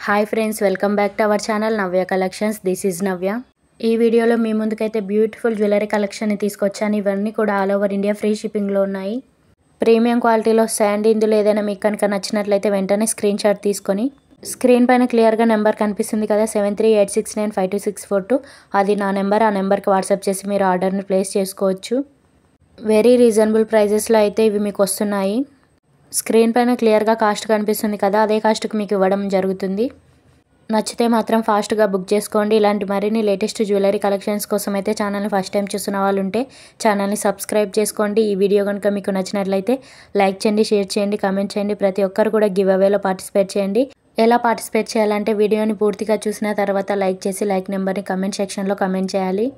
Hi friends, welcome back to our channel Navya collections. This is Navya. ఈ వీడియోలో మీ ముందుకైతే beautiful jewellery కలెక్షన్ని తీసుకొచ్చాను. ఇవన్నీ కూడా ఆల్ ఓవర్ ఇండియా ఫ్రీ షిప్పింగ్లో ఉన్నాయి. ప్రీమియం క్వాలిటీలో వస్తాయండి. ఇందులో ఏదైనా మీకు కనుక నచ్చినట్లయితే వెంటనే స్క్రీన్ షాట్ తీసుకొని స్క్రీన్ పైన క్లియర్గా నెంబర్ కనిపిస్తుంది కదా, 7386952642. అది నా నెంబర్. ఆ నెంబర్కి వాట్సాప్ చేసి మీరు ఆర్డర్ని ప్లేస్ చేసుకోవచ్చు. వెరీ రీజనబుల్ ప్రైజెస్లో అయితే ఇవి మీకు వస్తున్నాయి. స్క్రీన్ పైన క్లియర్గా కాస్ట్ కనిపిస్తుంది కదా, అదే కాస్ట్కి మీకు ఇవ్వడం జరుగుతుంది. నచ్చితే మాత్రం ఫాస్ట్గా బుక్ చేసుకోండి. ఇలాంటి మరిన్ని లేటెస్ట్ జ్యువెలరీ కలెక్షన్స్ కోసం అయితే ఛానల్ని ఫస్ట్ టైం చూస్తున్న వాళ్ళు ఉంటే ఛానల్ని సబ్స్క్రైబ్ చేసుకోండి. ఈ వీడియో కనుక మీకు నచ్చినట్లయితే లైక్ చేయండి, షేర్ చేయండి, కామెంట్ చేయండి. ప్రతి ఒక్కరు కూడా గివ్ అవేలో పార్టిసిపేట్ చేయండి. ఎలా పార్టిసిపేట్ చేయాలంటే వీడియోని పూర్తిగా చూసిన తర్వాత లైక్ చేసి లైక్ నెంబర్ని కమెంట్ సెక్షన్లో కమెంట్ చేయాలి.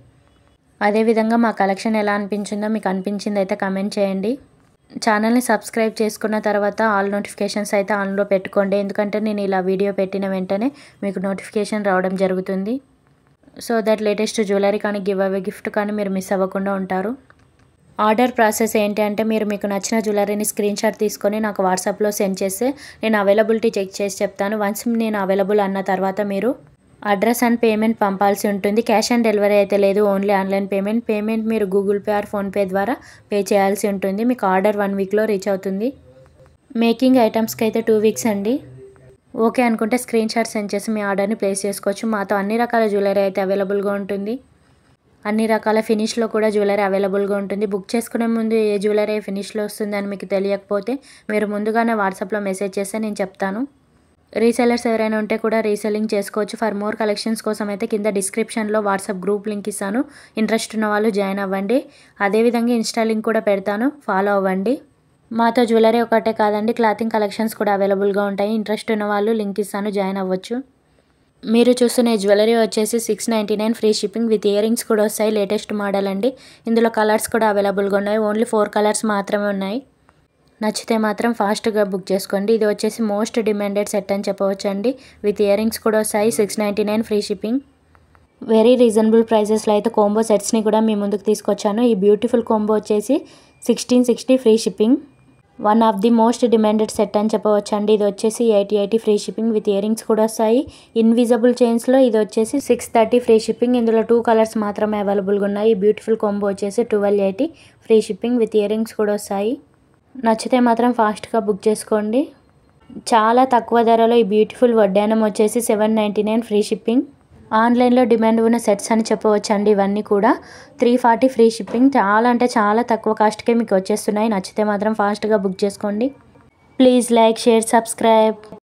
అదేవిధంగా మా కలెక్షన్ ఎలా అనిపించిందో మీకు అనిపించింది అయితే కమెంట్ చేయండి. ఛానల్ని సబ్స్క్రైబ్ చేసుకున్న తర్వాత ఆల్ నోటిఫికేషన్స్ అయితే ఆన్లో పెట్టుకోండి. ఎందుకంటే నేను ఇలా వీడియో పెట్టిన వెంటనే మీకు నోటిఫికేషన్ రావడం జరుగుతుంది. సో దట్ లేటెస్ట్ జ్యువెలరీ కానీ గివ్ అవే గిఫ్ట్ కానీ మీరు మిస్ అవ్వకుండా ఉంటారు. ఆర్డర్ ప్రాసెస్ ఏంటి అంటే మీకు నచ్చిన జ్యువెలరీని స్క్రీన్ షాట్ తీసుకొని నాకు వాట్సాప్లో సెండ్ చేస్తే నేను అవైలబిలిటీ చెక్ చేసి చెప్తాను. వన్స్ నేను అవైలబుల్ అన్న తర్వాత మీరు అడ్రస్ అండ్ పేమెంట్ పంపాల్సి ఉంటుంది. క్యాష్ ఆన్ డెలివరీ అయితే లేదు, ఓన్లీ ఆన్లైన్ పేమెంట్ మీరు గూగుల్ పే ఆర్ ఫోన్పే ద్వారా పే చేయాల్సి ఉంటుంది. మీకు ఆర్డర్ 1 వీక్లో రీచ్ అవుతుంది. మేకింగ్ ఐటమ్స్కి అయితే 2 వీక్స్ అండి. ఓకే అనుకుంటే స్క్రీన్ షాట్ సెండ్ చేసి మీ ఆర్డర్ని ప్లేస్ చేసుకోవచ్చు. మాతో అన్ని రకాల జ్యువెలరీ అయితే అవైలబుల్గా ఉంటుంది. అన్ని రకాల ఫినిష్లో కూడా జ్యువెలరీ అవైలబుల్గా ఉంటుంది. బుక్ చేసుకునే ముందు ఏ జ్యువెలరీ ఫినిష్లో వస్తుంది అని మీకు తెలియకపోతే మీరు ముందుగానే వాట్సాప్లో మెసేజ్ చేస్తే నేను చెప్తాను. రీసెలర్స్ ఎవరైనా ఉంటే కూడా రీసెల్లింగ్ చేసుకోవచ్చు. ఫర్ మోర్ కలెక్షన్స్ కోసం అయితే కింద డిస్క్రిప్షన్లో వాట్సాప్ గ్రూప్ లింక్ ఇస్తాను. ఇంట్రెస్ట్ ఉన్న వాళ్ళు జాయిన్ అవ్వండి. అదేవిధంగా ఇన్స్టా లింక్ కూడా పెడతాను, ఫాలో అవ్వండి. మాతో జ్యువెలరీ ఒకటే కాదండి, క్లాతింగ్ కలెక్షన్స్ కూడా అవైలబుల్గా ఉంటాయి. ఇంట్రెస్ట్ ఉన్న వాళ్ళు లింక్ ఇస్తాను, జాయిన్ అవ్వచ్చు. మీరు చూస్తున్న జ్యువెలరీ వచ్చేసి 699 free shipping with ear rings కూడా వస్తాయి. లేటెస్ట్ మోడల్ అండి. ఇందులో కలర్స్ కూడా అవైలబుల్గా ఉన్నాయి. ఓన్లీ 4 కలర్స్ మాత్రమే ఉన్నాయి. నచ్చితే మాత్రం ఫాస్ట్గా బుక్ చేసుకోండి. ఇది వచ్చేసి మోస్ట్ డిమాండెడ్ సెట్ అని చెప్పవచ్చు అండి. విత్ ఇయర్ రింగ్స్ కూడా వస్తాయి. 699 ఫ్రీ షిప్పింగ్. వెరీ రీజనబుల్ ప్రైజెస్లో అయితే కాంబో సెట్స్ని కూడా మీ ముందుకు తీసుకొచ్చాను. ఈ బ్యూటిఫుల్ కాంబో వచ్చేసి 1660 free shipping. One of the most demanded set అని చెప్పవచ్చు అండి. ఇది వచ్చేసి 880 free shipping with ear rings కూడా వస్తాయి. ఇన్విజిబుల్ చైన్స్లో ఇది వచ్చేసి 630 ఫ్రీ షిప్పింగ్. ఇందులో 2 కలర్స్ మాత్రమే అవైలబుల్గా ఉన్నాయి. ఈ బ్యూటిఫుల్ కాంబో వచ్చేసి 1280 free shipping with ear rings కూడా వస్తాయి. నచ్చితే మాత్రం ఫాస్ట్గా బుక్ చేసుకోండి. చాలా తక్కువ ధరలో ఈ బ్యూటిఫుల్ వడ్డానం వచ్చేసి 799 ఫ్రీ షిప్పింగ్. ఆన్లైన్లో డిమాండ్ ఉన్న సెట్స్ అని చెప్పవచ్చు అండి. ఇవన్నీ కూడా 340 ఫ్రీ షిప్పింగ్. చాలా అంటే చాలా తక్కువ కాస్ట్కే మీకు వచ్చేస్తున్నాయి. నచ్చితే మాత్రం ఫాస్ట్గా బుక్ చేసుకోండి. Please like, share, subscribe.